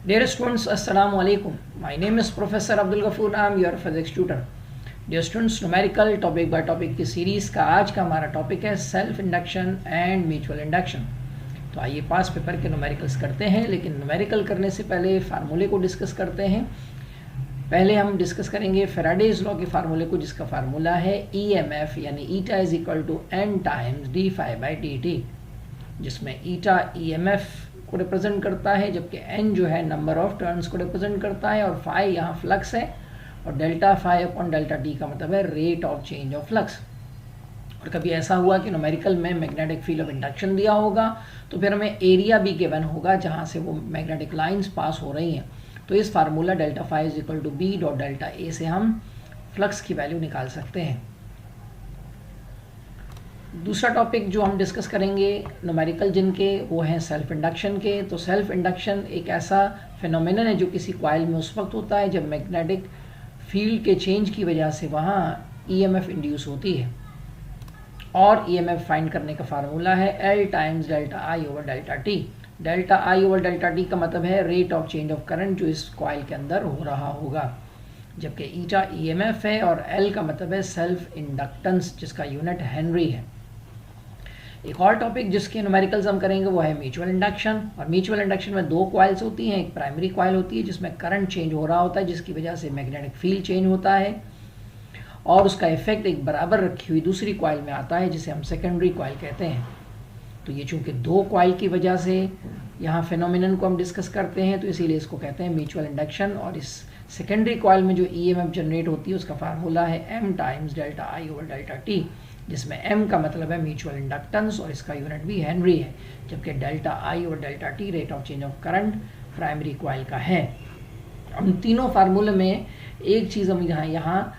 Dear students, Assalamu alaikum. My name is Professor Abdul Ghafoor. I am your physics tutor. Dear students, numerical topic by topic की series का आज का हमारा topic है self induction and mutual induction. तो आइए पास paper के numericals करते हैं, लेकिन न्यूमेरिकल करने से पहले फार्मूले को डिस्कस करते हैं। पहले हम डिस्कस करेंगे फैराडेज लॉ के फार्मूले को, जिसका फार्मूला है EMF यानी eta is equal to n times d∅dt, जिसमें ईटा EMF को रिप्रेजेंट करता है, जबकि n जो है नंबर ऑफ टर्न्स को रिप्रेजेंट करता है, और फाई यहाँ फ्लक्स है, और delta phi upon delta T का मतलब है rate of change of flux. और कभी ऐसा हुआ कि न्यूमेरिकल में मैग्नेटिक फील्ड ऑफ इंडक्शन दिया होगा तो फिर हमें एरिया भी गिवन होगा जहाँ से वो मैग्नेटिक लाइंस पास हो रही हैं। तो इस formula delta phi is equal to B dot delta A से हम फ्लक्स की वैल्यू निकाल सकते हैं। दूसरा टॉपिक जो हम डिस्कस करेंगे न्यूमेरिकल जिनके, वो हैं सेल्फ इंडक्शन के। तो सेल्फ इंडक्शन एक ऐसा फिनोमेनन है जो किसी कॉइल में उस वक्त होता है जब मैग्नेटिक फील्ड के चेंज की वजह से वहाँ EMF इंड्यूस होती है, और EMF फाइंड करने का फार्मूला है L times delta I over delta T. Delta I over delta T का मतलब है rate of change of current जो इस कॉइल के अंदर हो रहा होगा, जबकि ईटा EMF है, और L का मतलब है सेल्फ इंडक्टेंस जिसका यूनिट हेनरी है। एक और टॉपिक जिसके न्यूमेरिकल्स हम करेंगे वो है म्यूचुअल इंडक्शन। और म्यूचुअल इंडक्शन में दो कॉइल्स होती हैं, एक प्राइमरी कॉइल होती है जिसमें करंट चेंज हो रहा होता है, जिसकी वजह से मैग्नेटिक फील्ड चेंज होता है, और उसका इफेक्ट एक बराबर रखी हुई दूसरी कॉइल में आता है जिसे हम सेकेंडरी कॉइल कहते हैं। तो ये चूंकि दो कॉइल की वजह से यहाँ फिनोमिनन को हम डिस्कस करते हैं, तो इसीलिए इसको कहते हैं म्यूचुअल इंडक्शन। और इस सेकेंडरी कॉइल में जो EMF जनरेट होती है उसका फार्मूला है M times delta I over delta T, जिसमें M का मतलब है म्यूचुअल इंडक्टेंस और इसका यूनिट भी हेनरी है, जबकि डेल्टा आई और delta T rate of change of current primary coil का है। हम तीनों फार्मूले में एक चीज़ हम यहाँ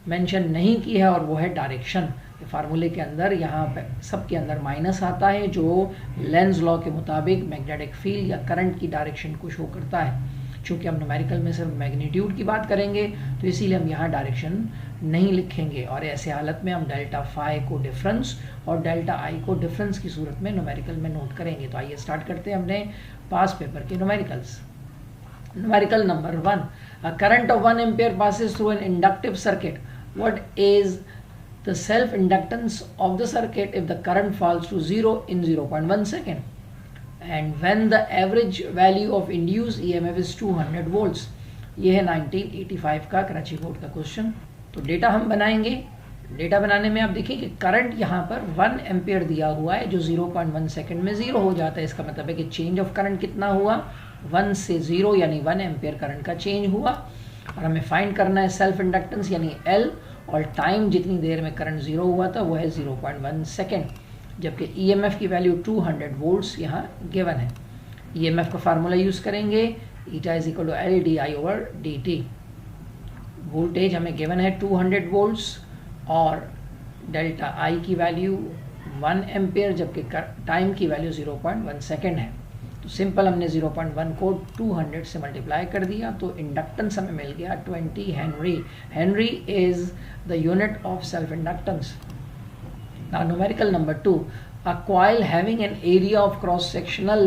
मेंशन नहीं की है, और वो है डायरेक्शन। फार्मूले के अंदर यहाँ सबके अंदर माइनस आता है जो लेंज लॉ के मुताबिक मैग्नेटिक फील्ड या करंट की डायरेक्शन को शो करता है। चूँकि हम न्यूमेरिकल में सिर्फ मैग्नीट्यूड की बात करेंगे तो इसीलिए हम यहाँ डायरेक्शन नहीं लिखेंगे, और ऐसे हालत में हम डेल्टा फाई को डिफरेंस और डेल्टा आई को डिफरेंस की सूरत में न्यूमेरिकल में नोट करेंगे। तो आइए स्टार्ट करते हैं अपने पास पेपर के numericals. Numerical number 1, a current of 1 ampere passes through an inductive circuit. What is the self inductance of the circuit if the current falls to 0 in 0.1 second? And when the average value of induced EMF is 200 volts. ये है 1985 का Karachi board का question. तो data हम बनाएंगे। Data बनाने में आप देखिए कि करंट यहाँ पर 1 एम्पियर दिया हुआ है जो 0.1 सेकेंड में 0 हो जाता है। इसका मतलब है कि चेंज ऑफ करंट कितना हुआ, 1 से 0 यानी 1 एम्पियर करंट का चेंज हुआ। और हमें फाइंड करना है सेल्फ इंडक्टेंस यानी L, और टाइम जितनी देर में करंट 0 हुआ था वो है 0.1 सेकेंड, जबकि EMF की वैल्यू 200 वोल्ट्स यहाँ गिवन है। EMF का फार्मूला यूज़ करेंगे, eta is equal to L di over dt। Voltage हमें गिवन है 200 वोल्ट्स, और डेल्टा आई की वैल्यू 1 एम्पियर, जबकि टाइम की वैल्यू 0.1 सेकेंड है। तो सिंपल हमने 0.1 को 200 से मल्टीप्लाई कर दिया, तो इंडक्टेंस हमें मिल गया 20 Henry. Henry is the unit of self inductance. Now numerical number 2, a coil having an area of cross sectional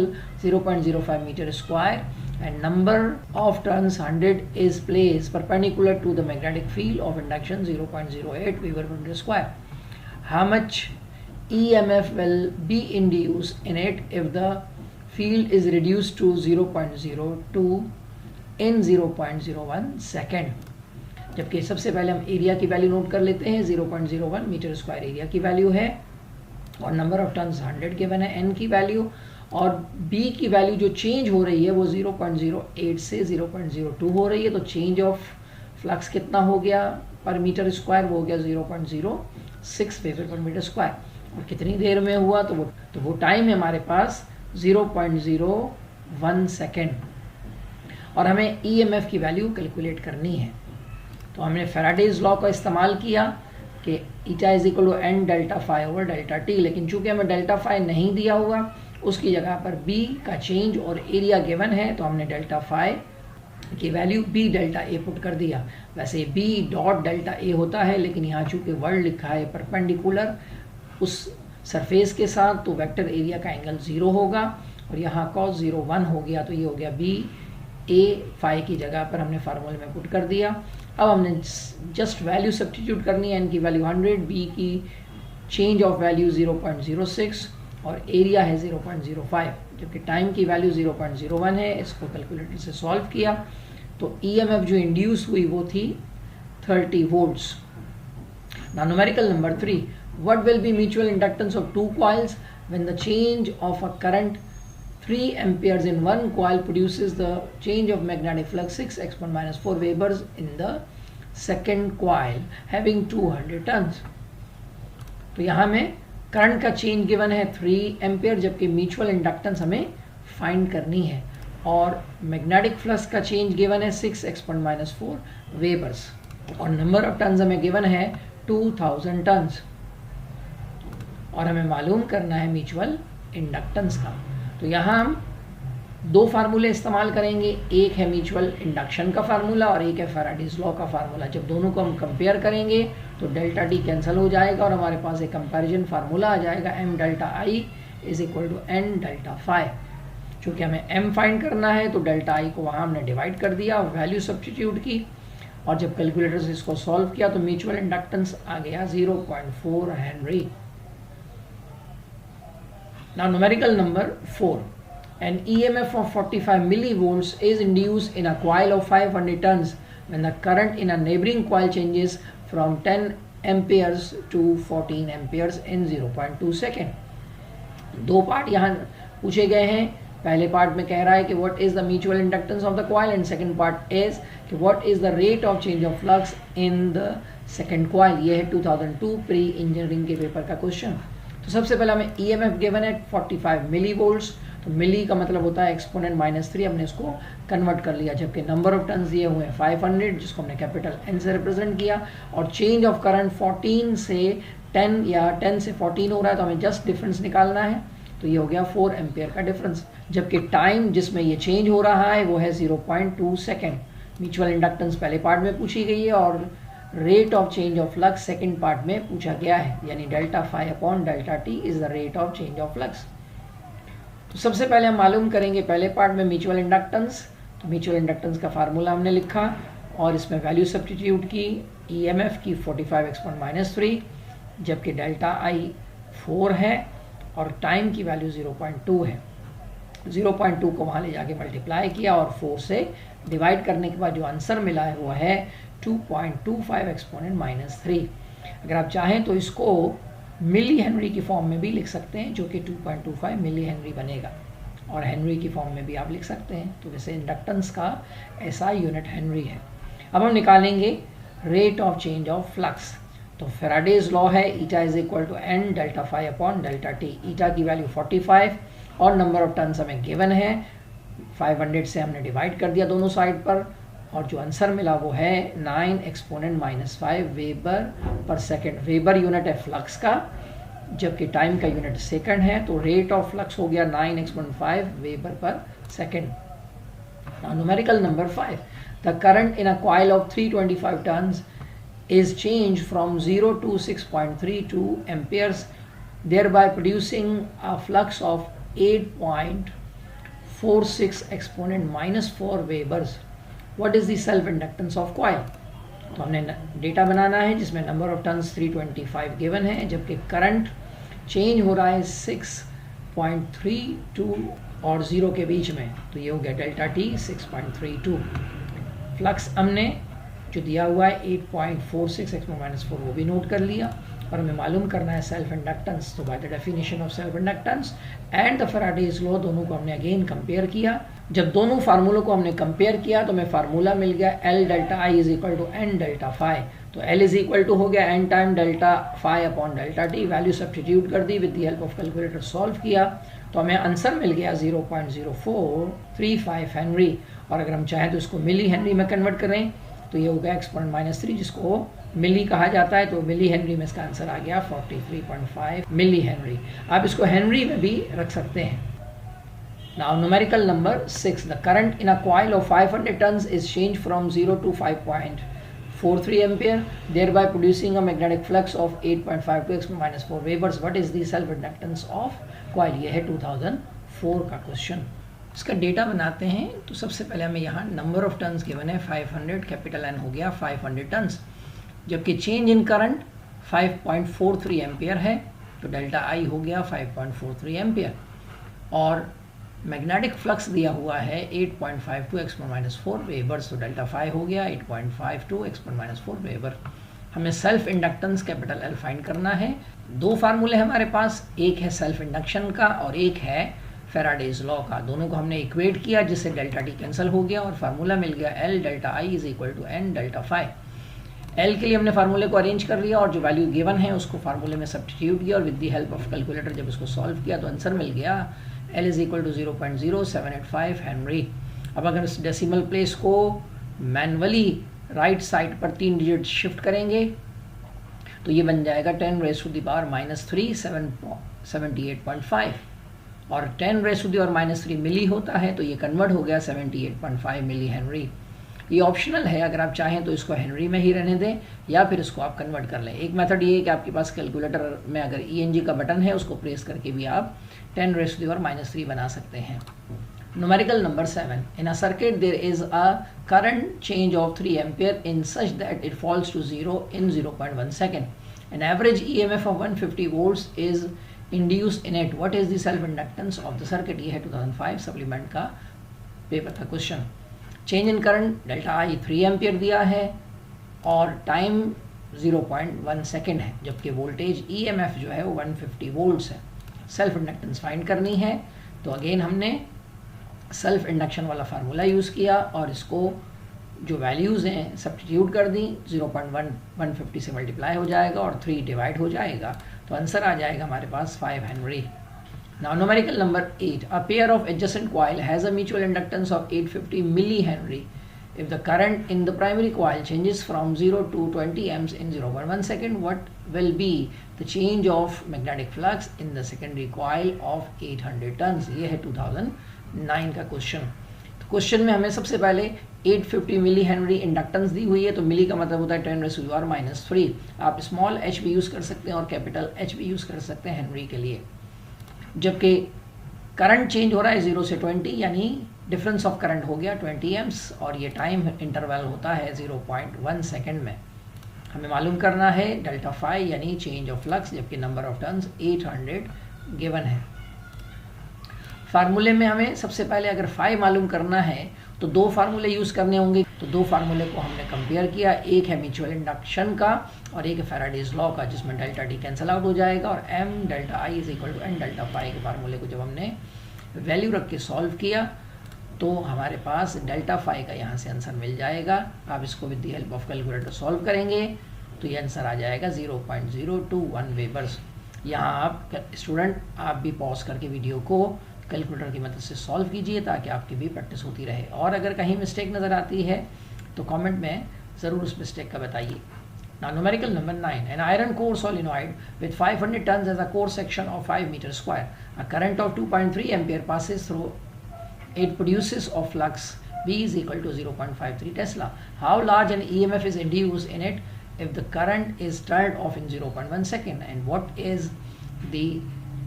0.05 meter square and number of turns 100 is placed perpendicular to the magnetic field of induction 0.08 Weber per meter square. How much EMF will be induced in it if the field is reduced to 0.02 in 0.01 second? जबकि सबसे पहले हम area की value note कर लेते हैं। 0.01 metre square area की value है, और नंबर ऑफ टर्न्स 100 गिवन है N की वैल्यू, और B की वैल्यू जो चेंज हो रही है वो 0.08 से 0.02 हो रही है। तो चेंज ऑफ फ्लक्स कितना हो गया पर मीटर स्क्वायर, वो हो गया 0.06 वेबर पर मीटर स्क्वायर। और कितनी देर में हुआ, तो वो टाइम है हमारे पास 0.01 सेकेंड, और हमें EMF की वैल्यू कैलकुलेट करनी है। तो हमने फैराडेज लॉ का इस्तेमाल किया कि eta is equal to n delta phi over delta T, लेकिन चूंकि हमें डेल्टा फाई नहीं दिया हुआ, उसकी जगह पर B का चेंज और एरिया गिवन है, तो हमने डेल्टा फाई की value B delta A put कर दिया। वैसे B डॉट डेल्टा ए होता है, लेकिन यहाँ चूंकि वर्ड लिखा है परपेंडिकुलर उस सरफेस के साथ, तो वेक्टर एरिया का एंगल 0 होगा, और यहाँ cos 0 1 हो गया, तो ये हो गया B ए फाई की जगह पर हमने फार्मूले में पुट कर दिया। अब हमने जस्ट वैल्यू सब्स्टिट्यूट करनी है, एन की वैल्यू 100, बी की चेंज ऑफ वैल्यू 0.06 और एरिया है 0.05, जबकि टाइम की वैल्यू 0.01 है। इसको कैलकुलेटर से सॉल्व किया तो ईएमएफ जो इंड्यूस हुई वो थी 30 volts. Now numerical number 3, what will be mutual inductance of two coils when the change of a current 3 amperes in one coil produces the change of magnetic flux 6 exponent minus 4 Webers in the second coil having 200 turns। तो यहाँ में current का change given है 3 ampere, जबकि mutual inductance हमें find करनी है, और मैग्नेटिक फ्लक्स का चेंज गिवन है 6 एक्सपोनेंट माइनस 4 वेबर्स, और नंबर ऑफ टन्स हमें गिवन है 2000 टन्स, और हमें मालूम करना है म्यूचुअल इंडक्टेंस का। तो यहाँ हम दो फार्मूले इस्तेमाल करेंगे, एक है म्यूचुअल इंडक्शन का फार्मूला और एक है फैराडेज लॉ का फार्मूला। जब दोनों को हम कंपेयर करेंगे तो डेल्टा टी कैंसिल हो जाएगा और हमारे पास एक कंपैरिजन फार्मूला आ जाएगा, M delta I is equal to N delta phi. चूँकि हमें एम फाइंड करना है तो डेल्टा आई को वहाँ हमने डिवाइड कर दिया, वैल्यू सब्स्टिट्यूट की, और जब कैलकुलेटर से इसको सॉल्व किया तो म्यूचुअल इंडक्टेंस आ गया 0.4 Henry. Now numerical number 4, an EMF of 45 millivolts is induced in a coil of 500 turns when the current in a neighboring coil changes from 10 amperes to 14 amperes in 0.2 second। दो part यहाँ पूछे गए हैं। पहले part में कह रहा है कि what is the mutual inductance of the coil, and second part is कि what is the rate of change of flux in the second coil। ये है 2002 प्री इंजीनियरिंग के पेपर का क्वेश्चन। तो सबसे पहले हमें ईएमएफ गिवन है 45 मिली वोल्ट्स, तो मिली का मतलब होता है एक्सपोनेंट माइनस 3, हमने इसको कन्वर्ट कर लिया, जबकि नंबर ऑफ टर्न्स दिए हुए हैं 500 जिसको हमने कैपिटल एन से रिप्रेजेंट किया, और चेंज ऑफ करंट 14 से 10 या 10 से 14 हो रहा है, तो हमें जस्ट डिफरेंस निकालना है, तो ये हो गया 4 एम्पियर का डिफरेंस, जबकि टाइम जिसमें ये चेंज हो रहा है वो है 0.2 सेकेंड। म्यूचुअल इंडक्टेंस पहले पार्ट में पूछी गई है और rate of change of flux second part में पूछा गया है, यानी delta phi upon delta T is the rate of change of flux. तो सबसे पहले हम मालूम करेंगे पहले पार्ट में म्यूचुअल इंडक्टेंस। तो म्यूचुअल इंडक्टेंस का फार्मूला हमने लिखा और इसमें वैल्यू सब्स्टिट्यूट की, ईएमएफ की 45 एक्सपोनेंट माइनस 3, जबकि डेल्टा आई 4 है और टाइम की वैल्यू 0.2 है। 0.2 को वहाँ ले जाके मल्टीप्लाई किया और 4 से डिवाइड करने के बाद जो आंसर मिला है वो है 2.25 एक्सपोनेंट माइनस 3। अगर आप चाहें तो इसको मिली हेनरी की फॉर्म में भी लिख सकते हैं, जो कि 2.25 मिली हेनरी बनेगा, और हेनरी की फॉर्म में भी आप लिख सकते हैं। तो वैसे इंडक्टेंस का ऐसा यूनिट हेनरी है। अब हम निकालेंगे rate of change of flux. तो फैराडेज लॉ है eta is equal to N delta phi upon delta T. Eta की वैल्यू 45 और नंबर ऑफ टर्न्स हमें गिवन है, 500 से हमने डिवाइड कर दिया दोनों साइड पर, और जो आंसर मिला वो है 9 एक्सपोनेंट माइनस 5 वेबर पर सेकेंड। वेबर यूनिट है फ्लक्स का, जबकि टाइम का यूनिट सेकंड है, तो रेट ऑफ फ्लक्स हो गया 9 एक्सपोनेंट 5 वेबर पर second. Now numerical number 5, the current in a coil of 325 turns is changed from 0 to 6.32 amperes, thereby producing a flux of 8.46 exponent minus 4 Webers. What is the self inductance of coil? तो हमने data बनाना है जिसमें number of turns 325 given है, जबकि current change हो रहा है 6.32 और 0 के बीच में, तो ये हो गया डेल्टा टी 6.32। फ्लक्स हमने जो दिया हुआ है 8.46 एक्सपोनेंट माइनस 4 वो भी नोट कर लिया, और हमें मालूम करना है सेल्फ इंडक्टेंस। तो bye the definition of self inductance and the Faraday's law दोनों को हमने अगेन कंपेयर किया। जब दोनों फार्मूलों को हमने कंपेयर किया तो हमें फार्मूला मिल गया L delta I is equal to N delta phi. तो एल इज इक्वल टू हो गया N time delta phi upon delta T, value substitute कर दी, with the help of calculator solve किया तो हमें आंसर मिल गया 0.0435 हेनरी, और अगर हम चाहें तो इसको मिली हेनरी में कन्वर्ट करें तो ये हो गया एक्सपोनेंट माइनस 3, जिसको मिली कहा जाता है, तो मिली हेनरी में इसका आंसर आ गया 43.5 मिली हेनरी। आप इसको हेनरी में भी रख सकते हैं। Now numerical number 6, the current in a coil of 500 turns is changed from 0 to 5.43 ampere, thereby producing a magnetic flux of 8.52 exponent minus 4 Webers. What is the self inductance of coil? ये है 2004 का question. इसका data बनाते हैं। तो सबसे पहले हमें यहाँ नंबर ऑफ टन्स गिवन है 500, कैपिटल N हो गया 500 टन्स, जबकि चेंज इन करंट 5.43 एम्पियर है, तो डेल्टा आई हो गया 5.43 एम्पियर। और मैग्नेटिक फ्लक्स दिया हुआ है 8.52 x⁻⁴ वेबर्स, तो डेल्टा फाई हो गया 8.52 x⁻⁴ वेबर। हमें self inductance capital L find करना है। दो फार्मूले हमारे पास, एक है सेल्फ इंडक्शन का और एक है फैराडेज लॉ का। दोनों को हमने इक्वेट किया जिससे डेल्टा टी कैंसिल हो गया और फार्मूला मिल गया L delta I is equal to N delta phi. L के लिए हमने फार्मूले को अरेंज कर लिया और जो वैल्यू गिवन है उसको फार्मूले में सब्स्टिट्यूट किया और with the help of calculator जब इसको सॉल्व किया तो आंसर मिल गया L is equal to 0.0785 henry. अब अगर इस डेसिमल प्लेस को मैनुअली राइट साइड पर 3 डिजिट शिफ्ट करेंगे तो ये बन जाएगा 10⁻³ 78.5 और 10⁻³ मिली होता है तो ये कन्वर्ट हो गया 78.5 मिली हेनरी। ये ऑप्शनल है, अगर आप चाहें तो इसको हेनरी में ही रहने दें या फिर इसको आप कन्वर्ट कर लें। एक मेथड ये है कि आपके पास कैलकुलेटर में अगर ENG का बटन है उसको प्रेस करके भी आप 10⁻³ बना सकते हैं। Numerical number 7. In a circuit there is a current change of 3 ampere in such that it falls to 0 in 0.1 second. An average EMF of 150 volts is induced in it. What is the self inductance of the circuit? ये है 2005 supplement का paper का question. Change in current delta I 3 ampere दिया है और time 0.1 second है, जबकि voltage EMF जो है वो 150 वोल्ट्स है। सेल्फ इंडक्टेंस फाइंड करनी है तो अगेन हमने सेल्फ इंडक्शन वाला फार्मूला यूज़ किया और इसको जो वैल्यूज़ हैं सब्स्टिट्यूट कर दी। 0.1 150 से मल्टीप्लाई हो जाएगा और 3 डिवाइड हो जाएगा तो आंसर आ जाएगा हमारे पास 5 Henry. Now numerical number 8. A pair of adjacent coil has a mutual inductance of 850 millihenry. If the current in the primary coil changes from 0 to 20 amps in 0.1 second, what will be the change of magnetic flux in the secondary coil of 800 tons? ये है 2009 का question. तो question में हमें सबसे पहले 850 milli henry inductance दी हुई है, तो मिली का मतलब होता है 10⁻⁻3। आप स्मॉल h भी यूज़ कर सकते हैं और कैपिटल H भी यूज़ कर सकते हैं हेनरी के लिए। जबकि करंट चेंज हो रहा है 0 से 20 यानी डिफरेंस ऑफ करंट हो गया 20 एम्प्स और ये टाइम इंटरवल होता है 0.1 सेकेंड में। हमें मालूम करना है डेल्टा फाई यानी चेंज ऑफ फ्लक्स, जबकि नंबर ऑफ टर्न्स 800 गिवन है। फार्मूले में हमें सबसे पहले अगर फाई मालूम करना है तो दो फार्मूले यूज़ करने होंगे, तो दो फार्मूले को हमने कंपेयर किया। एक है म्यूचुअल इंडक्शन का और एक है फैराडेज लॉ का, जिसमें डेल्टा टी कैंसिल आउट हो जाएगा और m delta I is equal to n delta phi के फार्मूले को जब हमने वैल्यू रख के सॉल्व किया तो हमारे पास डेल्टा फाई का यहाँ से आंसर मिल जाएगा। आप इसको with the help of calculator solve करेंगे तो ये आंसर आ जाएगा 0.021 वेबर्स। यहाँ आप स्टूडेंट आप भी पॉज करके वीडियो को कैलकुलेटर की मदद से सॉल्व कीजिए ताकि आपकी भी प्रैक्टिस होती रहे, और अगर कहीं मिस्टेक नज़र आती है तो कमेंट में ज़रूर उस मिस्टेक का बताइए। Now numerical number 9. An iron core solenoid with 500 tons as a core section of 5 meter square. A current of 2.3 ampere passes through it, produces a flux V is equal to 0.53 Tesla. How large an EMF is induced in it if the current is turned off in 0.1 second? And what is the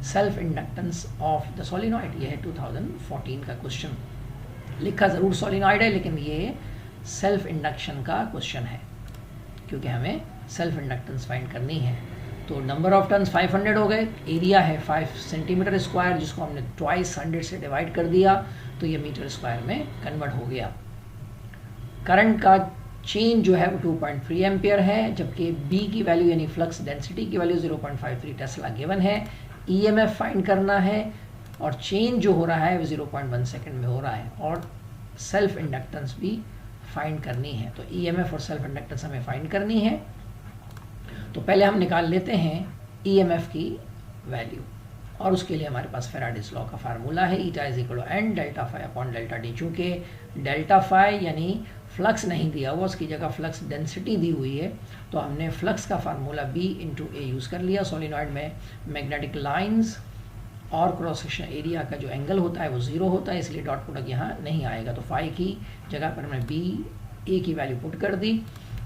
self inductance of the solenoid? ये है 2014 का question. लिखा ज़रूर solenoid है लेकिन ये self induction का question है क्योंकि हमें सेल्फ इंडक्टेंस फाइंड करनी है। तो नंबर ऑफ टर्न्स 500 हो गए, एरिया है 5 सेंटीमीटर स्क्वायर जिसको हमने ट्वाइस 100 से डिवाइड कर दिया तो ये मीटर स्क्वायर में कन्वर्ट हो गया। करंट का चेंज जो है वो 2.3 एम्पियर है, जबकि B की वैल्यू यानी फ्लक्स डेंसिटी की वैल्यू 0.53 टेस्ला गिवन है। EMF फाइंड करना है और चेंज जो हो रहा है वो 0.1 सेकेंड में हो रहा है और सेल्फ इंडक्टेंस भी फाइंड करनी है। तो EMF और सेल्फ इंडक्टेंस हमें फाइंड करनी है। तो पहले हम निकाल लेते हैं EMF की वैल्यू और उसके लिए हमारे पास फैराडेज लॉ का फार्मूला है eta is equal to n delta phi upon delta D. चूँकि डेल्टा फाई यानी फ्लक्स नहीं दिया हुआ, उसकी जगह फ्लक्स डेंसिटी दी हुई है तो हमने फ्लक्स का फार्मूला B इंटू ए यूज़ कर लिया। सोलिनॉइड में मैग्नेटिक लाइंस और क्रॉस सेक्शन एरिया का जो एंगल होता है वो 0 होता है, इसलिए डॉट प्रोडक्ट यहाँ नहीं आएगा। तो फाई की जगह पर हमने B A की वैल्यू पुट कर दी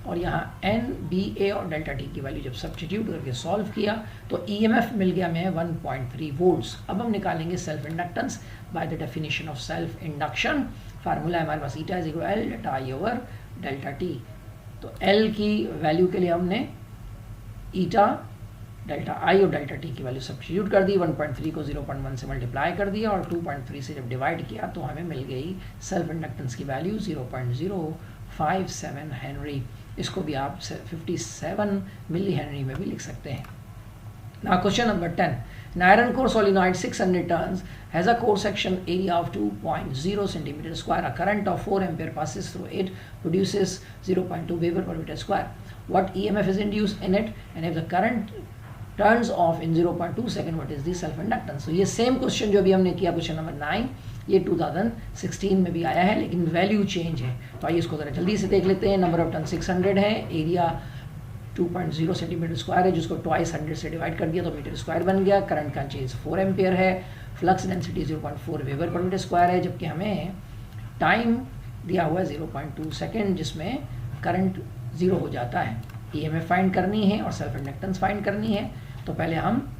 और यहाँ एन, बी, ए और डेल्टा टी की वैल्यू जब सब्स्टिट्यूट करके सॉल्व किया तो ईएमएफ मिल गया हमें 1.3 वोल्ट्स। अब हम निकालेंगे self inductance by the definition of self induction. Formula हमारे पास eta is equal L delta I over delta T. तो एल की वैल्यू के लिए हमने ईटा, डेल्टा आई और डेल्टा टी की वैल्यू सब्स्टिट्यूट कर दी, 1.3 को 0.1 से मल्टीप्लाई कर दिया और 2.3 से जब डिवाइड किया तो हमें मिल गई सेल्फ इंडक्टेंस की वैल्यू 0.057 हेनरी। इसको भी आप 57 मिली हेनरी में भी लिख सकते हैं। Now question number 10. An iron core solenoid 600 tons has a core section area of 2.0 centimeter square. A current of 4 ampere passes through it, produces 0.2 Weber per meter square. What EMF is induced in it, and if the current turns off in 0.2 second, what is the self inductance? So ये same question जो अभी हमने किया question number 9, ये 2016 में भी आया है लेकिन वैल्यू चेंज है। तो आइए इसको ज़रा जल्दी से देख लेते हैं। नंबर ऑफ टन 600 है, एरिया 2.0 सेंटीमीटर स्क्वायर है, जिसको ट्वाइस 100 से डिवाइड कर दिया तो मीटर स्क्वायर बन गया। करंट का चेंज 4 एम्पियर है, फ्लक्स डेंसिटी 0.4 वेबर पर मीटर स्क्वायर है, जबकि हमें टाइम दिया हुआ है 0.2 सेकेंड जिसमें करंट 0 हो जाता है। ईएमएफ फाइंड करनी है और सेल्फ इंडक्टेंस फाइंड करनी है। तो पहले हम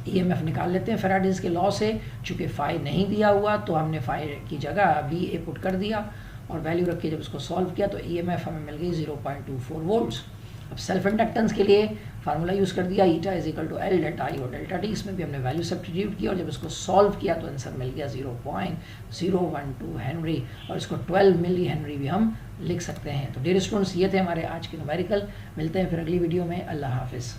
ईएमएफ निकाल लेते हैं फैराडेज के लॉ से। चूँकि फाई नहीं दिया हुआ तो हमने फाई की जगह बी ए पुट कर दिया और वैल्यू रख के जब इसको सॉल्व किया तो ईएमएफ हमें मिल गई 0.24 वोल्ट्स। अब सेल्फ इंडक्टेंस के लिए फार्मूला यूज़ कर दिया, eta is equal to L delta I और डेल्टा टी। इसमें भी हमने वैल्यू सब्स्टिट्यूट किया और जब इसको सॉल्व किया तो आंसर मिल गया 0.012 हेनरी और इसको 12 मिली हेनरी भी हम लिख सकते हैं। तो डियर स्टूडेंट्स, ये थे हमारे आज के न्यूमेरिकल। मिलते हैं फिर अगली वीडियो में। अल्लाह हाफिज़।